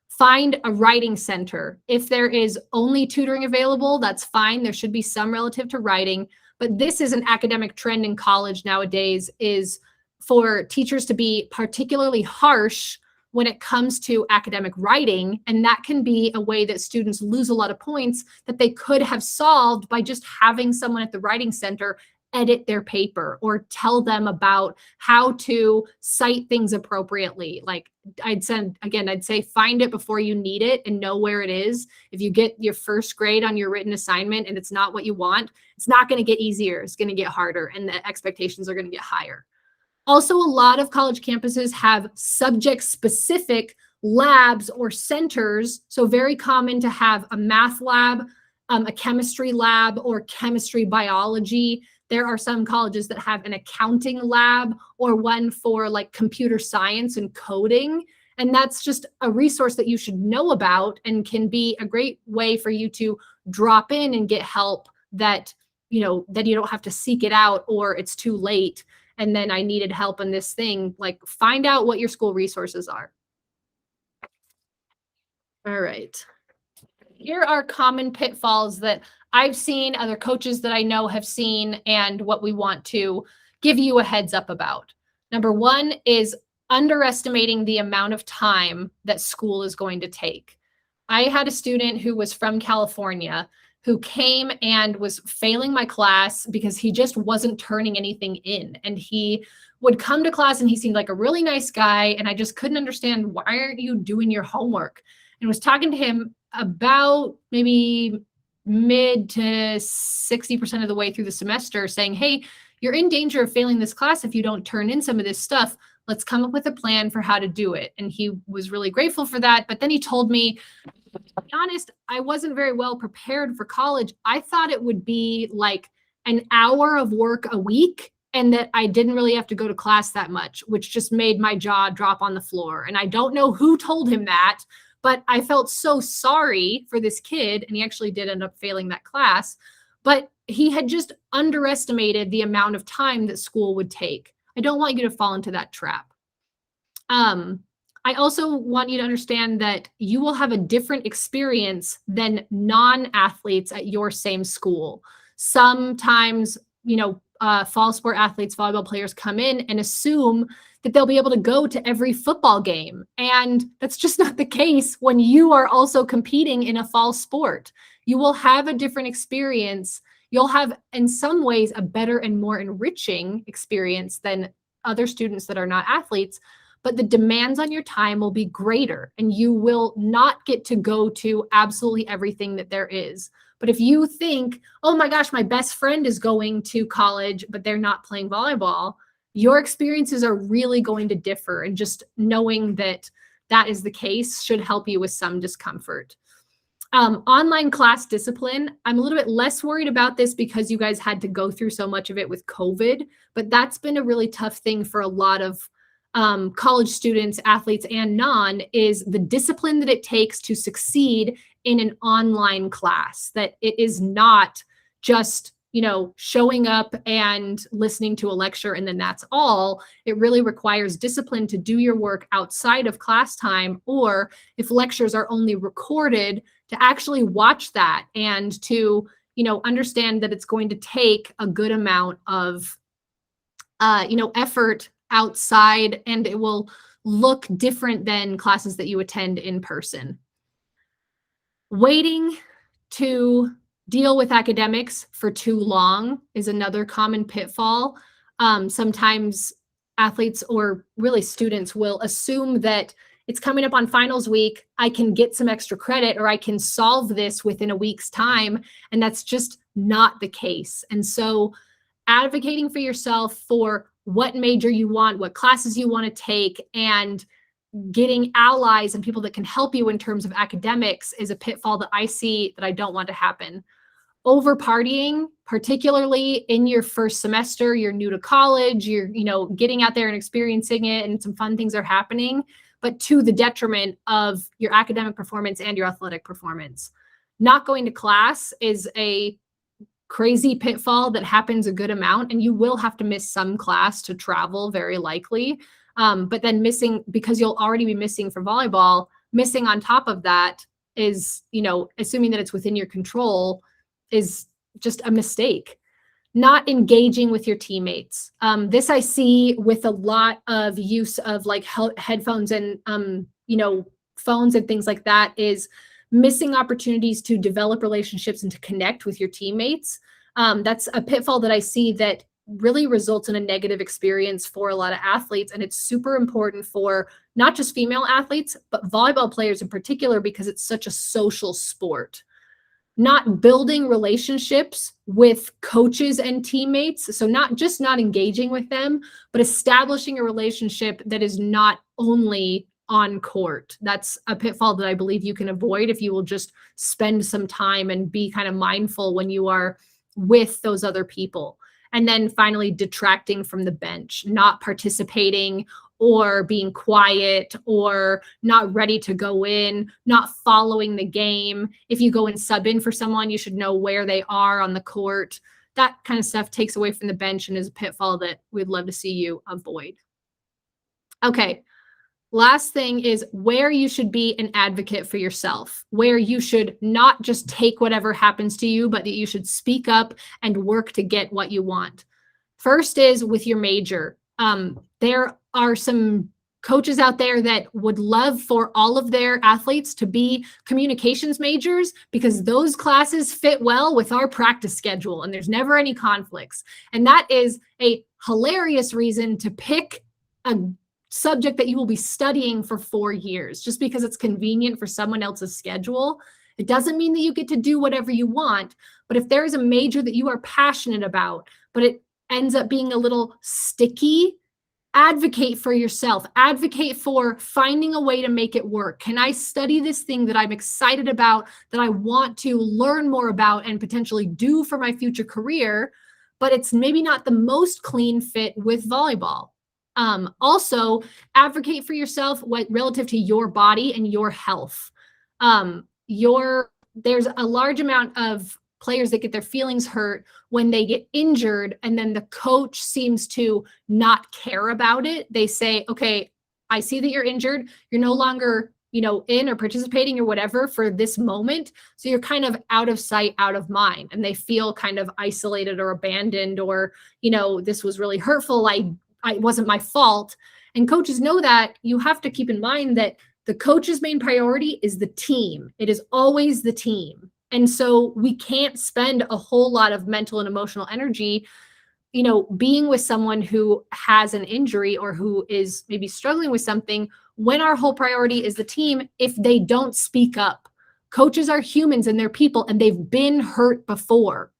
Find a writing center. If there is only tutoring available, that's fine. There should be some relative to writing, but this is an academic trend in college nowadays, is for teachers to be particularly harsh when it comes to academic writing. And that can be a way that students lose a lot of points that they could have solved by just having someone at the writing center edit their paper or tell them about how to cite things appropriately. Like I'd say find it before you need it and know where it is. If you get your first grade on your written assignment and it's not what you want, it's not going to get easier. It's going to get harder, and the expectations are going to get higher. Also, a lot of college campuses have subject-specific labs or centers. So very common to have a math lab, a chemistry lab, or chemistry biology. There are some colleges that have an accounting lab or one for like computer science and coding. And that's just a resource that you should know about and can be a great way for you to drop in and get help that you don't have to seek it out or it's too late. And then I needed help on this thing. Like, find out what your school resources are. All right. Here are common pitfalls that I've seen, other coaches that I know have seen, and what we want to give you a heads up about. Number one is underestimating the amount of time that school is going to take. I had a student who was from California who came and was failing my class because he just wasn't turning anything in. And he would come to class and he seemed like a really nice guy. And I just couldn't understand, why aren't you doing your homework? And was talking to him about maybe mid to 60% of the way through the semester saying, hey, you're in danger of failing this class if you don't turn in some of this stuff. Let's come up with a plan for how to do it. And he was really grateful for that. But then he told me, to be honest, I wasn't very well prepared for college. I thought it would be like an hour of work a week and that I didn't really have to go to class that much, which just made my jaw drop on the floor. And I don't know who told him that, but I felt so sorry for this kid. And he actually did end up failing that class, but he had just underestimated the amount of time that school would take. I don't want you to fall into that trap. I also want you to understand that you will have a different experience than non-athletes at your same school. Sometimes, fall sport athletes, volleyball players come in and assume that they'll be able to go to every football game. And that's just not the case when you are also competing in a fall sport. You will have a different experience. You'll have, in some ways, a better and more enriching experience than other students that are not athletes, but the demands on your time will be greater and you will not get to go to absolutely everything that there is. But if you think, oh my gosh, my best friend is going to college, but they're not playing volleyball, your experiences are really going to differ. And just knowing that that is the case should help you with some discomfort. Online class discipline. I'm a little bit less worried about this because you guys had to go through so much of it with COVID, but that's been a really tough thing for a lot of college students, athletes, and non, is the discipline that it takes to succeed in an online class. That it is not just, showing up and listening to a lecture and then that's all. It really requires discipline to do your work outside of class time, or if lectures are only recorded, to actually watch that and to, understand that it's going to take a good amount of, effort outside, and it will look different than classes that you attend in person. Waiting to deal with academics for too long is another common pitfall. Sometimes athletes, or really students, will assume that it's coming up on finals week, I can get some extra credit, or I can solve this within a week's time. And that's just not the case. And so advocating for yourself for what major you want, what classes you want to take, and getting allies and people that can help you in terms of academics is a pitfall that I see that I don't want to happen. Over partying, particularly in your first semester, you're new to college, you're, getting out there and experiencing it and some fun things are happening. but to the detriment of your academic performance and your athletic performance. Not going to class is a crazy pitfall that happens a good amount, and you will have to miss some class to travel, very likely. But then missing, because you'll already be missing for volleyball, missing on top of that is, assuming that it's within your control, is just a mistake. Not engaging with your teammates. This I see with a lot of use of like headphones and, phones and things like that, is missing opportunities to develop relationships and to connect with your teammates. That's a pitfall that I see that really results in a negative experience for a lot of athletes. And it's super important for not just female athletes, but volleyball players in particular, because it's such a social sport. Not building relationships with coaches and teammates. So not engaging with them, but establishing a relationship that is not only on court. That's a pitfall that I believe you can avoid if you will just spend some time and be kind of mindful when you are with those other people. And then finally, detracting from the bench, not participating or being quiet or not ready to go in, not following the game. If you go and sub in for someone, you should know where they are on the court. That kind of stuff takes away from the bench and is a pitfall that we'd love to see you avoid. Okay. Last thing is where you should be an advocate for yourself, where you should not just take whatever happens to you, but that you should speak up and work to get what you want. First is with your major. There are some coaches out there that would love for all of their athletes to be communications majors because those classes fit well with our practice schedule and there's never any conflicts. And that is a hilarious reason to pick a subject that you will be studying for 4 years just because it's convenient for someone else's schedule. It doesn't mean that you get to do whatever you want, but if there is a major that you are passionate about, but it ends up being a little sticky, advocate for yourself. Advocate for finding a way to make it work. Can I study this thing that I'm excited about, that I want to learn more about and potentially do for my future career, but it's maybe not the most clean fit with volleyball? Also, advocate for yourself relative to your body and your health. There's a large amount of players that get their feelings hurt when they get injured, and then the coach seems to not care about it. They say, okay, I see that you're injured. You're no longer, in or participating or whatever for this moment. So you're kind of out of sight, out of mind, and they feel kind of isolated or abandoned, or, this was really hurtful. It wasn't my fault. And coaches know that. You have to keep in mind that the coach's main priority is the team. It is always the team. And so we can't spend a whole lot of mental and emotional energy, being with someone who has an injury or who is maybe struggling with something when our whole priority is the team if they don't speak up. Coaches are humans and they're people and they've been hurt before.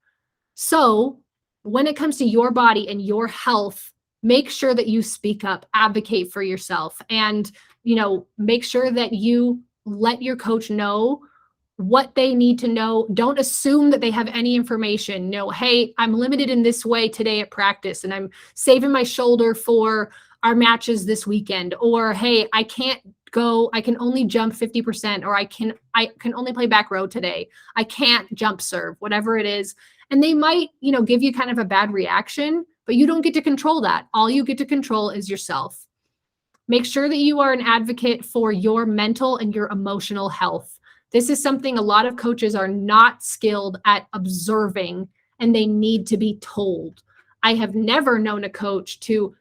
So when it comes to your body and your health, make sure that you speak up, advocate for yourself, and, make sure that you let your coach know what they need to know. Don't assume that they have any information. No, hey, I'm limited in this way today at practice, and I'm saving my shoulder for our matches this weekend. Or, hey, I can't go, I can only jump 50%, or I can only play back row today. I can't jump serve, whatever it is. And they might, give you kind of a bad reaction, but you don't get to control that. All you get to control is yourself. Make sure that you are an advocate for your mental and your emotional health. This is something a lot of coaches are not skilled at observing, and they need to be told. I have never known a coach to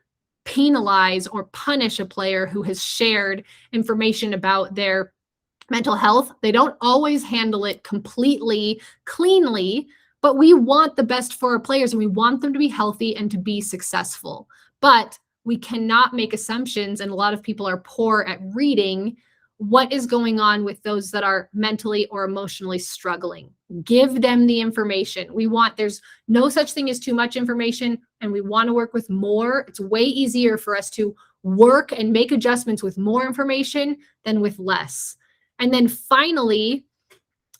penalize or punish a player who has shared information about their mental health. They don't always handle it completely cleanly, but we want the best for our players and we want them to be healthy and to be successful. But we cannot make assumptions, and a lot of people are poor at reading what is going on with those that are mentally or emotionally struggling. Give them the information. There's no such thing as too much information, and we want to work with more. It's way easier for us to work and make adjustments with more information than with less. And then finally,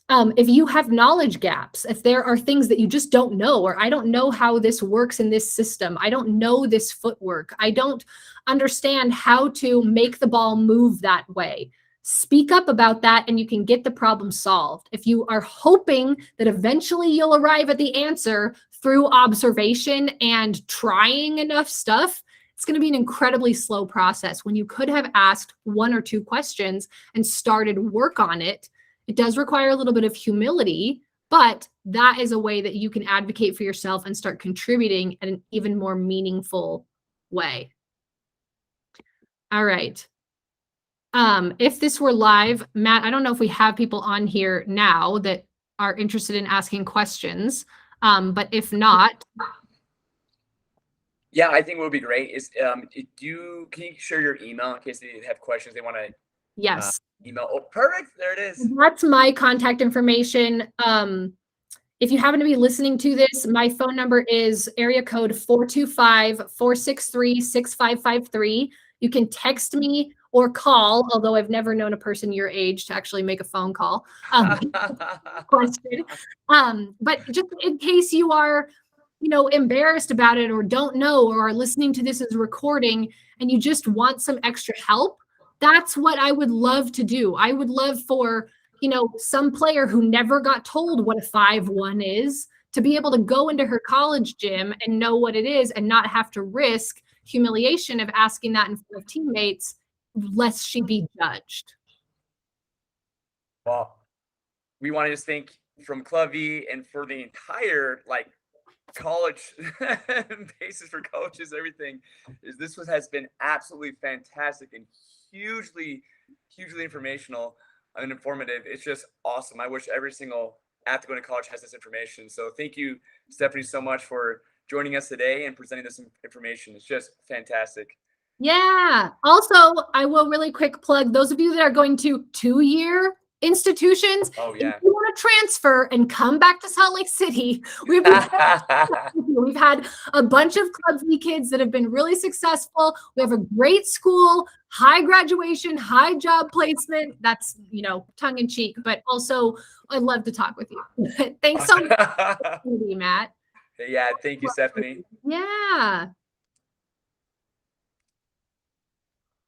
If you have knowledge gaps, if there are things that you just don't know, or I don't know how this works in this system, I don't know this footwork, I don't understand how to make the ball move that way, speak up about that and you can get the problem solved. If you are hoping that eventually you'll arrive at the answer through observation and trying enough stuff, it's going to be an incredibly slow process when you could have asked 1 or 2 questions and started work on it. It does require a little bit of humility, but that is a way that you can advocate for yourself and start contributing in an even more meaningful way. All right. If this were live, Matt, I don't know if we have people on here now that are interested in asking questions, but if not. Yeah, I think what would be great is can you share your email in case they have questions they want to Yes. email? Oh, perfect. There it is. That's my contact information. If you happen to be listening to this, my phone number is area code 425-463-6553. You can text me or call, although I've never known a person your age to actually make a phone call. But just in case you are, embarrassed about it or don't know or are listening to this as a recording and you just want some extra help, that's what I would love to do. I would love for, some player who never got told what a 5-1 is to be able to go into her college gym and know what it is and not have to risk humiliation of asking that in front of teammates, lest she be judged. Well, we want to just thank from Club V and for the entire college basis for coaches, everything has been absolutely fantastic and hugely informational and informative. It's just awesome. I wish every single athlete going to college has this information. So thank you, Stephanie, so much for joining us today and presenting this information. It's just fantastic. Yeah. Also, I will really quick plug those of you that are going to 2-year institutions. Oh, yeah. If you want to transfer and come back to Salt Lake City, we've had a bunch of Club V kids that have been really successful. We have a great school, high graduation, high job placement. That's, tongue in cheek, but also I'd love to talk with you. Thanks so much, Matt. Yeah, thank you, Stephanie. Yeah.